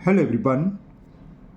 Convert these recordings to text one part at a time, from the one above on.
Hello everyone.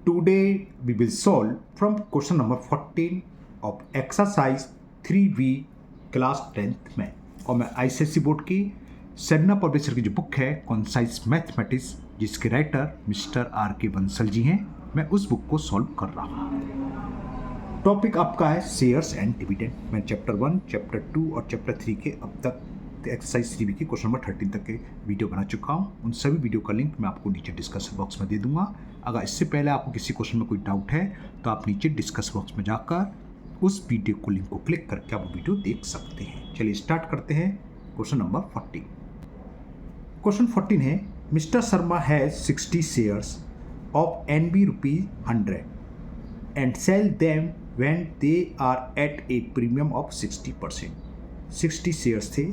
Today we will solve from question number 14 of exercise 3B class 10th में और मैं ICSE board की Sarna publisher की जो बुक है कॉन्साइज मैथमेटिक्स जिसके writer mister R.K. Bansal ji हैं, मैं उस बुक को सॉल्व कर रहा हूँ। टॉपिक आपका है शेयर्स एंड डिविडेंड। मैं चैप्टर 1, चैप्टर 2 और चैप्टर 3 के अब तक एक्सरसाइज 3B की क्वेश्चन नंबर 13 तक के वीडियो बना चुका हूँ। उन सभी वीडियो का लिंक मैं आपको नीचे डिस्कशन बॉक्स में दे दूंगा। अगर इससे पहले आपको किसी क्वेश्चन में कोई डाउट है तो आप नीचे डिस्कस बॉक्स में जाकर उस वीडियो को लिंक को क्लिक करके आप वीडियो देख सकते हैं। चलिए स्टार्ट करते हैं क्वेश्चन नंबर 14। क्वेश्चन 14 है, mister Sharma has 60 shares of NB ₹100 and sell them when they are at a premium of 60%। 60 shares थे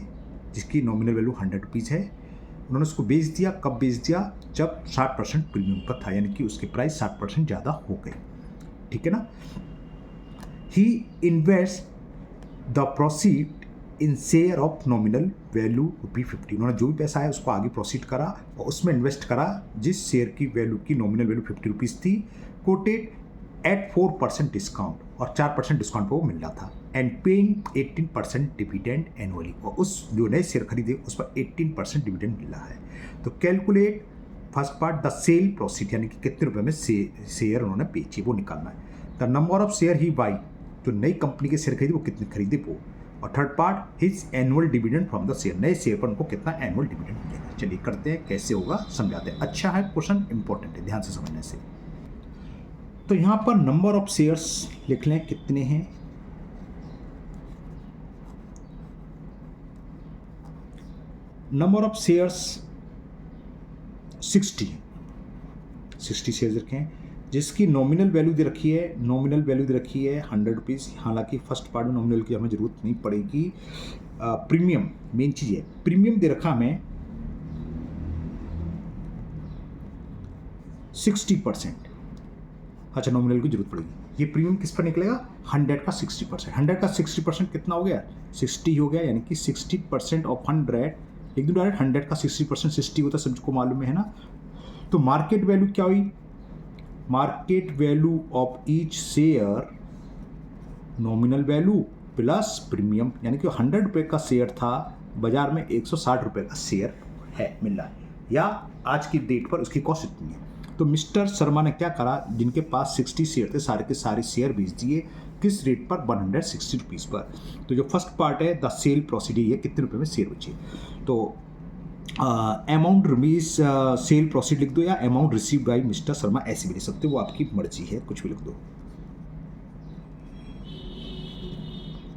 जिसकी नॉमिनल वैल्यू ₹100 है। उन्होंने उसको बेच दिया। कब बेच दिया? जब 60% प्रीमियम पर था, यानी कि उसके प्राइस 60% ज़्यादा हो गए। ठीक है ना। He invest the proceed in share of nominal value ₹50। उन्होंने जो भी पैसा है उसको आगे प्रोसीड करा और उसमें इन्वेस्ट करा जिस शेयर की वैल्यू की नॉमिनल वैल्यू ₹50 थी, कोटेड एट 4% डिस्काउंट, और 4% डिस्काउंट पर वो मिल रहा था, एंड पेइंग 18% डिविडेंड एनुअली, और उस जो नए शेयर खरीदे उस पर 18% डिविडेंड मिल रहा है। तो calculate first part the cell proceed, यानी कि कितने रुपए में शेयर उन्होंने बेचे वो निकालना है। The number of share he by, जो नई कंपनी के शेयर खरीदे वो कितने खरीदे वो, और third part his annual dividend from the share, नए शेयर पर उनको कितना एनुअल डिविडेंड मिलेगा। चलिए करते हैं, कैसे होगा समझाते हैं। अच्छा है क्वेश्चन, इंपॉर्टेंट है, ध्यान से समझने से। तो यहां पर नंबर ऑफ शेयर्स लिख लें कितने हैं। नंबर ऑफ शेयर्स 60 शेयर्स रखे हैं, जिसकी नॉमिनल वैल्यू दे रखी है। नॉमिनल वैल्यू दे रखी है ₹100। हालांकि फर्स्ट पार्ट में नॉमिनल की हमें जरूरत नहीं पड़ेगी। प्रीमियम मेन चीज है। प्रीमियम दे रखा हमें 60%। अच्छा, नॉमिनल की जरूरत पड़ेगी। ये प्रीमियम किस पर निकलेगा? 100 का 60%। 100 का 60% कितना हो गया? 60 हो गया, यानी कि 60% ऑफ 100 लिख दूं डायरेक्ट। 100 का 60% 60 होता है, सबको मालूम है ना। तो मार्केट वैल्यू क्या हुई? Market value of each share nominal value plus premium, यानी कि ₹100 का शेयर था, बाजार में ₹160 का शेयर है मिल रहा है, या आज की डेट पर उसकी कॉस्ट इतनी है। तो मिस्टर शर्मा ने क्या करा, जिनके पास 60 शेयर थे सारे के सारे शेयर बेच दिए। किस रेट पर? ₹160 पर। तो जो फर्स्ट पार्ट है द सेल प्रोसीडी है, कितने रुपए में शेयर बेचे। तो अमाउंट रुपीज सेल प्रोसीड लिख दो, या amount receive by mister Sharma, ऐसे भी लिख सकते हो, वो आपकी मर्जी है, कुछ भी लिख दो।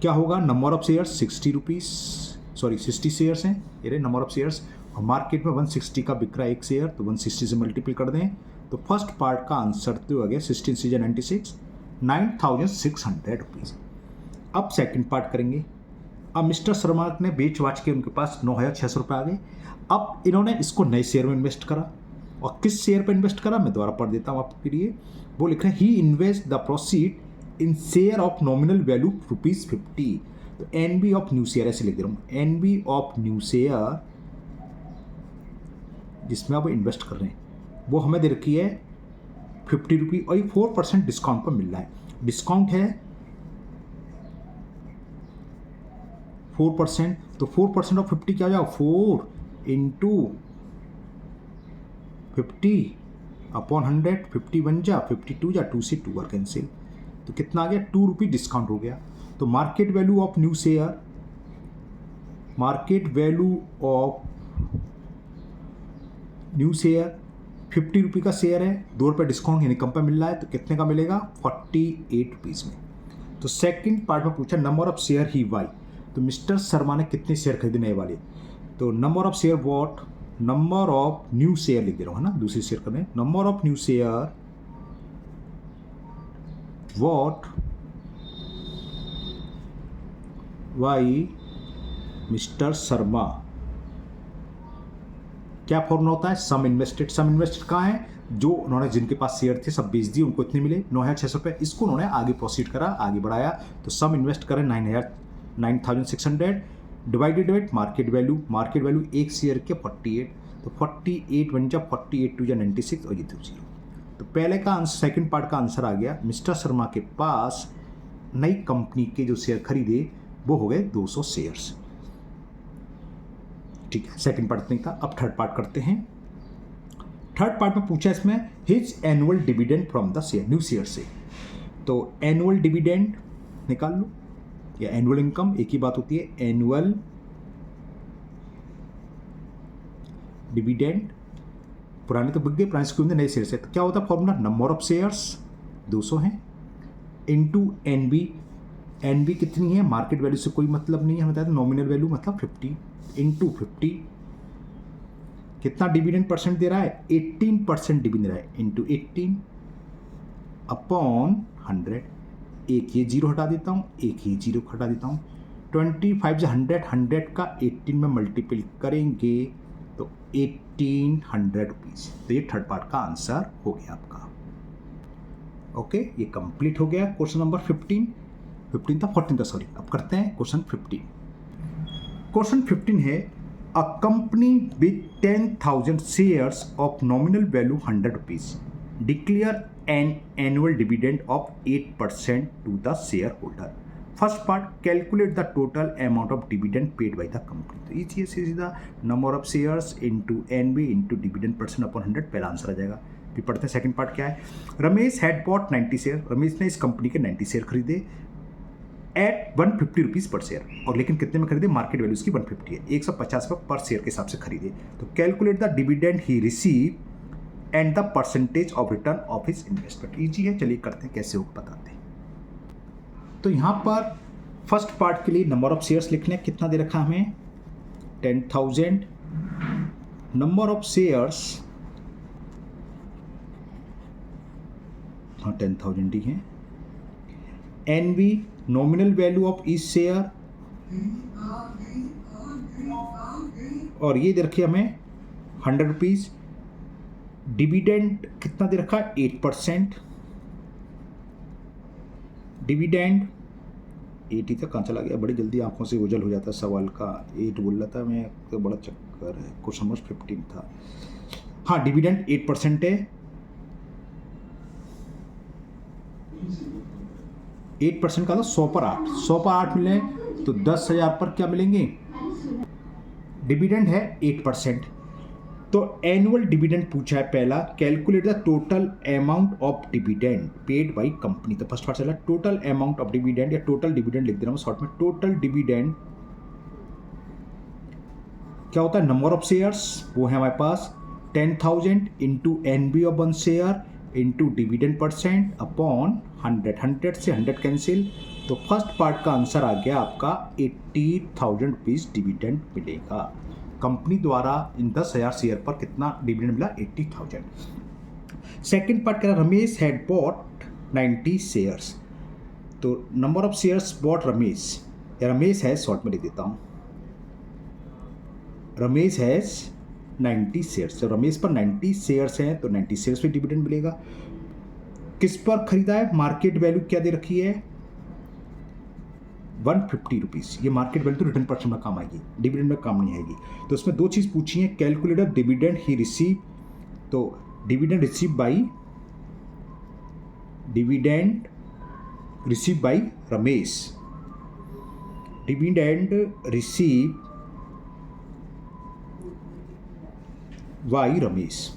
क्या होगा? नंबर ऑफ शेयर ₹60 शेयर्स हैं, ये रहे नंबर ऑफ शेयर्स, और मार्केट में 160 का बिक रहा है एक शेयर, तो 160 से मल्टीपल कर दें। तो फर्स्ट पार्ट का आंसर तो आ गया 16 × 96 ₹9,600। अब सेकंड पार्ट करेंगे। अब मिस्टर शर्मा ने बेच वाच के उनके पास ₹9,600 आ गए। अब इन्होंने इसको नए शेयर में इन्वेस्ट करा, और किस शेयर पर इन्वेस्ट करा मैं दोबारा पढ़ देता हूँ आपके लिए। वो लिख रहे हैं, he invest the proceed in share of nominal value ₹50। तो NB ऑफ न्यू शेयर ऐसे लिख दे रहा हूँ, NB ऑफ न्यू शेयर जिसमें आप इन्वेस्ट कर रहे हैं, वो हमें दे रखी है ₹50, और ये 4% डिस्काउंट पर मिल रहा है। डिस्काउंट है 4%, तो 4% ऑफ 50 क्या हो जाएगा? 4 × 50/100, 50 बन जा 52 जा 2 से 2 कैंसिल, तो कितना आ गया? ₹2 डिस्काउंट हो गया। तो market value of new share, market value of new share ₹50 का शेयर है, ₹2 डिस्काउंट यानी कम पे मिल रहा है, तो कितने का मिलेगा? ₹48 में। तो सेकंड पार्ट में पूछा number of share he by, तो मिस्टर शर्मा ने कितने शेयर खरीदे नए वाले। तो number of share what, number of new share लिख दे रहा हूँ, है ना, दूसरी शेयर करने। Number of new share what by mister Sharma. क्या फॉर्मूला होता है? सम इन्वेस्टेड। सम इन्वेस्टेड कहाँ है? जो उन्होंने जिनके पास शेयर थे सब बेच दिए, उनको इतने मिले ₹9,600। इसको उन्होंने आगे प्रोसीड करा, आगे बढ़ाया, तो सम इन्वेस्ट करें 9,600 divided by market value. Market value एक शेयर के 48, तो 48 बन जा 48 टू जा 96 और ये 2 0। तो पहले का आंसर, सेकंड पार्ट का आंसर आ गया, मिस्टर शर्मा के पास नई कंपनी के जो शेयर खरीदे वो हो गए 200 शेयर्स। ठीक है, सेकंड पार्ट नहीं था। अब थर्ड पार्ट करते हैं। थर्ड पार्ट में पूछा इसमें his annual dividend from the share, new share से। तो एनुअल डिविडेंड निकाल लो या एनुअल इनकम, एक ही बात होती है। एनुअल डिविडेंड, पुराने तो बिक गए, पुराने स्कीम में नए शेयर है। तो क्या होता है फॉर्मूला, नंबर ऑफ शेयर्स 200 हैं इनटू एनबी। एनबी कितनी है, मार्केट वैल्यू से कोई मतलब नहीं है, हमें बताया नॉमिनल वैल्यू मतलब 50 इंटू 50। कितना डिविडेंड परसेंट दे रहा है, 18% डिविडेंड दे रहा है, इंटू 18 अपॉन 100। एक ये जीरो हटा देता हूँ, एक ये जीरो हटा देता हूँ। 25 से 100, 100 का 18 में मल्टीपल करेंगे तो 1800 रुपीज़। तो ये थर्ड पार्ट का आंसर हो गया आपका। ओके, ये कंप्लीट हो गया क्वेश्चन नंबर 15 था, 14 था सॉरी। अब करते हैं क्वेश्चन 15। क्वेश्चन 15 है, a company with 10,000 shares of nominal value 100 rupees declare an annual dividend of 8% to the share holder. First part, calculate the total amount of dividend paid by the company. तो ये चीज़ सीधा number of shares into NB into dividend percent upon 100, पहला answer आ जाएगा। फिर पढ़ते हैं second part क्या है। Ramesh had bought 90 share, Ramesh ने इस कंपनी के 90 शेयर खरीदे एट 150 रुपीज़ पर शेयर, और लेकिन कितने में खरीदे, मार्केट वैल्यू उसकी 150 है, 150 पर शेयर के हिसाब से खरीदे। तो calculate the dividend he receive and the percentage of return of his investment. Easy है, चलिए करते हैं कैसे हो बताते हैं। तो यहाँ पर फर्स्ट पार्ट के लिए नंबर ऑफ शेयर्स लिख लें, कितना दे रखा हमें 10,000, नंबर ऑफ शेयर्स, हाँ 10,000 ही है, NB nominal value of each share, और ये दे रखी हमें 100 रुपीज़। डिविडेंड कितना दे रखा है 8%, डिविडेंड 80 तक कहाँ चला गया, बड़ी जल्दी आंखों से ओझल हो जाता है सवाल का। 8 बोल रहा था मैं, तो बड़ा चक्कर है। क्वेश्चन नंबर 15 था। हाँ, डिविडेंड 8% है, 8% का था 100 पर 8, 100 पर 8 मिले तो 10,000 पर क्या मिलेंगे, डिविडेंड है 8%। तो एनुअल डिविडेंड पूछा है पहला, calculate the total amount of dividend paid by company. तो फर्स्ट पार्ट चला टोटल अमाउंट ऑफ डिविडेंड, या टोटल डिविडेंड लिख दे रहा हूँ शॉर्ट में। टोटल डिविडेंड क्या होता है, नंबर ऑफ शेयर्स वो है हमारे पास 10,000 into NB of 1 share into dividend percent upon 100, 100 से 100 कैंसिल। तो फर्स्ट पार्ट का आंसर आ गया आपका 80,000 रुपीज़ डिविडेंड मिलेगा। कंपनी द्वारा इन 10,000 शेयर पर कितना डिविडेंड मिला, 80,000। सेकेंड पार्ट कह रहा रमेश हैड बॉट 90 शेयर्स। तो number of shares bot Ramesh, या रमेश है शॉर्ट में लिख देता हूँ, रमेश हैज 90 शेयर्स। तो रमेश पर 90 शेयर्स हैं तो 90 शेयर्स पे डिविडेंड मिलेगा। किस पर खरीदा है, मार्केट वैल्यू क्या दे रखी है 150 रुपीज़। ये मार्केट वैल्यू तो रिटर्न परसेंट में काम आएगी, डिविडेंड में काम नहीं आएगी। तो उसमें दो चीज़ पूछी है, कैलकुलेटर डिविडेंड ही रिसीव। तो dividend receive by Ramesh, dividend receive by Ramesh.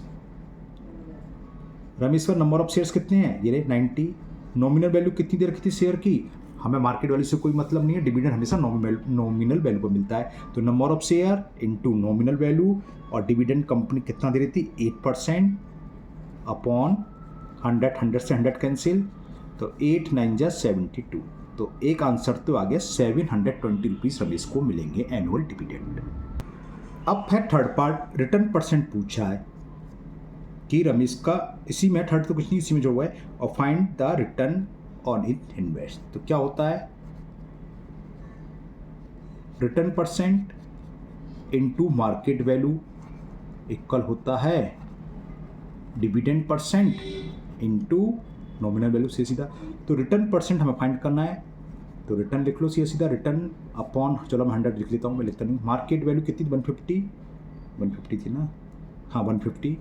Ramesh पर नंबर ऑफ शेयर्स कितने हैं, ये 90। नॉमिनल वैल्यू कितनी दे रखी थी शेयर की, हमें मार्केट वैल्यू से कोई मतलब नहीं है, डिविडेंड हमेशा नॉमिनल वैल्यू पर मिलता है। तो number of share into nominal value, और डिविडेंड कंपनी कितना दे रही थी 8% अपॉन 100, 100 से 100 कैंसिल, तो 8 9 जा 72। तो एक आंसर तो आ गया 720 रुपीज़ रमेश को मिलेंगे एनुअल डिविडेंड। अब है थर्ड पार्ट, रिटर्न परसेंट पूछा है कि रमेश का, इसी में थर्ड तो कुछ नहीं, इसी में जो हुआ है, और find the return on it invest. तो क्या होता है, return percent into market value equal होता है dividend percent into nominal value, से सीधा। तो रिटर्न परसेंट हमें फाइंड करना है, तो रिटर्न लिख लो सीधा, रिटर्न अपॉन, चलो मैं 100 लिख लेता हूँ, मैं लिखता नहीं। मार्केट वैल्यू कितनी, 150 थी ना, हाँ 150,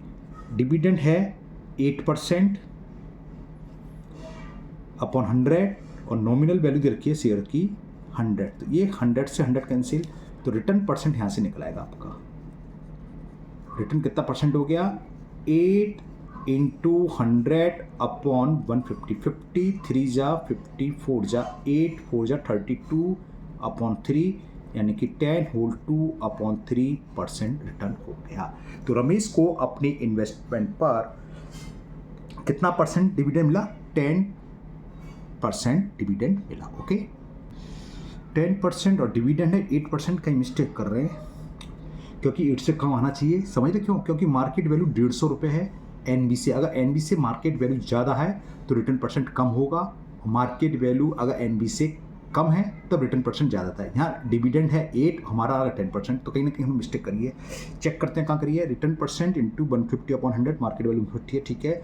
डिविडेंड है 8% अपॉन 100 और नॉमिनल वैल्यू दे रखी है शेयर की 100, तो ये 100 से 100 कैंसिल, तो रिटर्न परसेंट यहाँ से निकल आएगा आपका। रिटर्न कितना परसेंट हो गया, 8 इंटू 100 अपॉन 150, 50 3 जा 50 4 जा 8 4 जा 32 अपॉन 3, यानी कि 10 होल 2 अपॉन 3% रिटर्न हो गया। तो रमेश को अपनी इन्वेस्टमेंट पर कितना परसेंट डिविडेंड मिला, 10% डिविडेंड मिला। ओके, 10% और डिविडेंड है 8%, कहीं मिस्टेक कर रहे हैं क्योंकि 8 से कम आना चाहिए। समझ रहे क्यों, क्योंकि मार्केट वैल्यू 150 रुपये है एनबी से। अगर एनबी से मार्केट वैल्यू ज़्यादा है तो रिटर्न परसेंट कम होगा, मार्केट वैल्यू अगर एनबी से कम है तब रिटर्न परसेंट ज़्यादा था। यहाँ डिविडेंड है 8, हमारा आ रहा 10%, तो कहीं ना कहीं हम मिस्टेक करिए। चेक करते हैं कहाँ करिए, return percent into 150 upon 100, market value 50 है, ठीक है।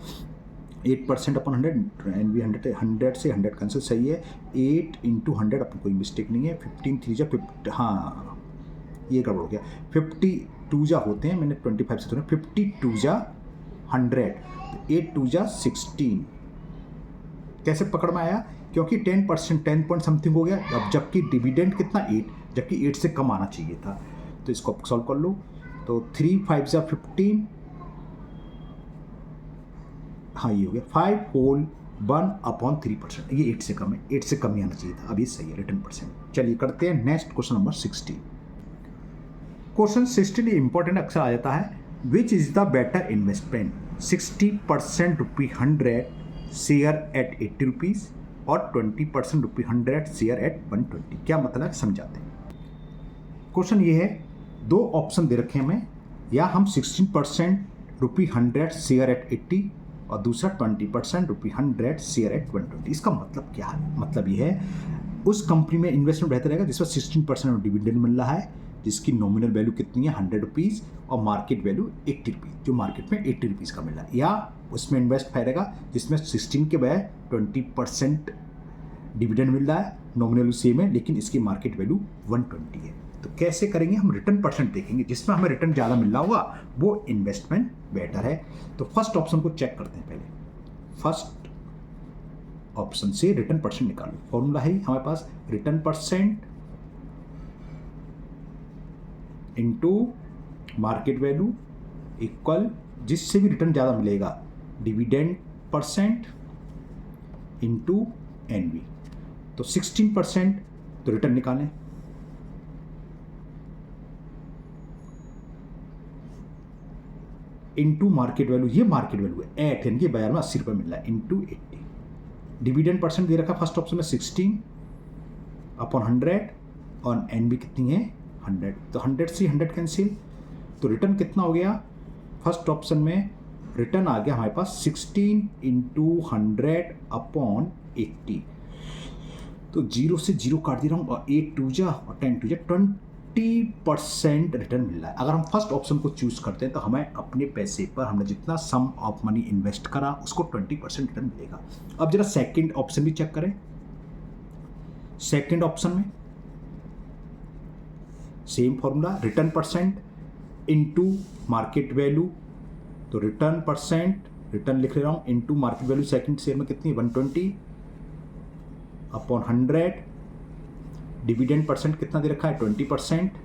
8% अपॉन 100, एनबी 100 से 100 कैंसिल, सही है। 8 इंटू 100 अपन कोई मिस्टेक नहीं है। 15 3 जा 50, हाँ ये गड़बड़ हो गया, 52 जा होते हैं, मैंने 25 से सुना, 52 जा 100, 8 2 जा 16। कैसे पकड़ में आया, क्योंकि 10%, 10 पॉइंट समथिंग हो गया, अब जबकि डिविडेंड कितना 8, जबकि 8 से कम आना चाहिए था। तो इसको सॉल्व कर लो, तो 3 5 जा 15, हाँ ये हो गया 5 होल 1 अपॉन 3%, ये 8 से कम है, 8 से कम ही आना चाहिए था, अब ये सही है रिटर्न परसेंट। चलिए करते हैं next question number 16। Question 16 important अक्सर आ जाता है, which is the better investment, 60% ₹100 share eight 80 rupees और 20% ₹100 शेयर एट 120। क्या मतलब है समझाते हैं। क्वेश्चन ये है, दो ऑप्शन दे रखे हैं हमें, या हम 16% ₹100 शेयर एट 80 और दूसरा 20% ₹100 शेयर एट 120। इसका मतलब क्या है, मतलब ये है उस कंपनी में इन्वेस्टमेंट बेहतर रहेगा जिसमें 16% डिविडेंड मिल रहा है, जिसकी नॉमिनल वैल्यू कितनी है 100 रुपीज़ और मार्केट वैल्यू 80 रुपीज़, जो मार्केट में 80 रुपीज़ का मिल रहा है, या उसमें इन्वेस्ट करेगा जिसमें 16 के बजाय 20% डिविडेंड मिल रहा है, नॉमिनल वैल्यू सेम है लेकिन इसकी मार्केट वैल्यू 120 है। तो कैसे करेंगे, हम रिटर्न परसेंट देखेंगे, जिसमें हमें रिटर्न ज़्यादा मिल रहा होगा वो इन्वेस्टमेंट बेटर है। तो फर्स्ट ऑप्शन को चेक करते हैं पहले। फर्स्ट ऑप्शन से रिटर्न परसेंट निकालो, फॉर्मूला है हमारे पास, return percent into market value equal, जिससे भी रिटर्न ज़्यादा मिलेगा, डिविडेंड परसेंट इंटू एनबी। तो 16% तो रिटर्न निकालें, इंटू मार्केट वैल्यू, ये मार्केट वैल्यू है 8, यानी कि बाजार में 80 रुपये मिल रहा है, इंटू 80। डिविडेंड परसेंट दे रखा फर्स्ट ऑप्शन में 16 अपॉन 100 और एनबी कितनी है 100, तो 100 से 100 कैंसिल, तो रिटर्न कितना हो गया, फर्स्ट ऑप्शन में रिटर्न आ गया हमारे पास 16 इंटू 100 अपॉन 80, तो 0 से 0 काट दे रहा हूँ और 8 2 जा और 10 2 जा 20% रिटर्न मिल रहा है। अगर हम फर्स्ट ऑप्शन को चूज करते हैं तो हमें अपने पैसे पर हमने जितना सम ऑफ मनी इन्वेस्ट करा उसको 20% रिटर्न मिलेगा। अब जरा सेकंड ऑप्शन भी चेक करें। सेकंड ऑप्शन में same formula, return percent into market value, तो रिटर्न परसेंट, रिटर्न लिख ले रहा हूं, into market value second share में कितनी 120 अपॉन 100, डिविडेंड परसेंट कितना दे रखा है 20%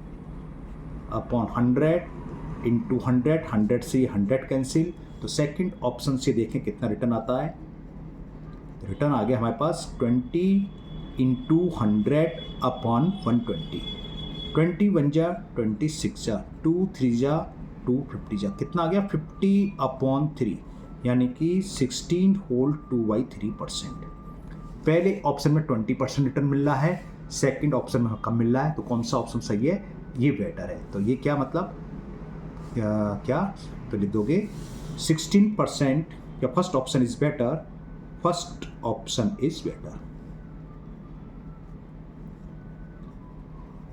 अपॉन 100 इंटू 100, 100 से 100 कैंसिल, तो सेकंड ऑप्शन से देखें कितना रिटर्न आता है, रिटर्न आ गया हमारे पास 20 इंटू 100 अपॉन 120, 20 1 जा 26 जा 2 3 जा 250 जा, कितना आ गया 50 अपॉन 3, यानी कि 16 होल 2/3%। पहले ऑप्शन में 20% रिटर्न मिल रहा है, सेकंड ऑप्शन में कम मिल रहा है, तो कौन सा ऑप्शन सही है, ये बेटर है। तो ये क्या मतलब क्या तो लिख दोगे 16%, या first option is better, first option is better,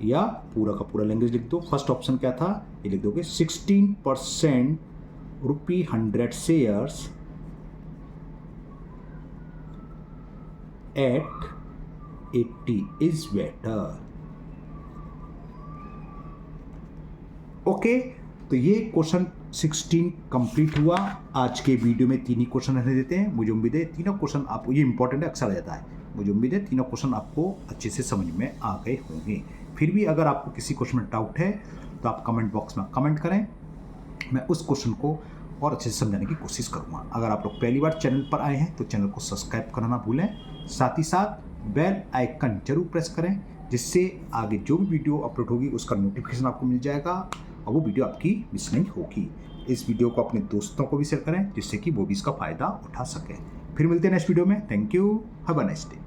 या पूरा का पूरा लैंग्वेज लिख दो। फर्स्ट ऑप्शन क्या था, ये लिख दोगे 16% ₹100 shares at 80 is better। Okay, तो ये क्वेश्चन 16 कंप्लीट हुआ। आज के वीडियो में 3 ही क्वेश्चन रहने देते हैं। मुझे उम्मीद है तीनों क्वेश्चन आपको, ये इंपॉर्टेंट है, अक्सर आ जाता है, मुझे उम्मीद है तीनों क्वेश्चन आपको अच्छे से समझ में आ गए होंगे। फिर भी अगर आपको किसी क्वेश्चन में डाउट है तो आप कमेंट बॉक्स में कमेंट करें, मैं उस क्वेश्चन को और अच्छे से समझाने की कोशिश करूँगा। अगर आप लोग पहली बार चैनल पर आए हैं तो चैनल को सब्सक्राइब करना ना भूलें, साथ ही साथ बेल आइकन जरूर प्रेस करें, जिससे आगे जो भी वीडियो अपलोड होगी उसका नोटिफिकेशन आपको मिल जाएगा और वो वीडियो आपकी मिस नहीं होगी। इस वीडियो को अपने दोस्तों को भी शेयर करें, जिससे कि वो भी इसका फ़ायदा उठा सकें। फिर मिलते हैं नेक्स्ट वीडियो में। Thank you, have a nice day.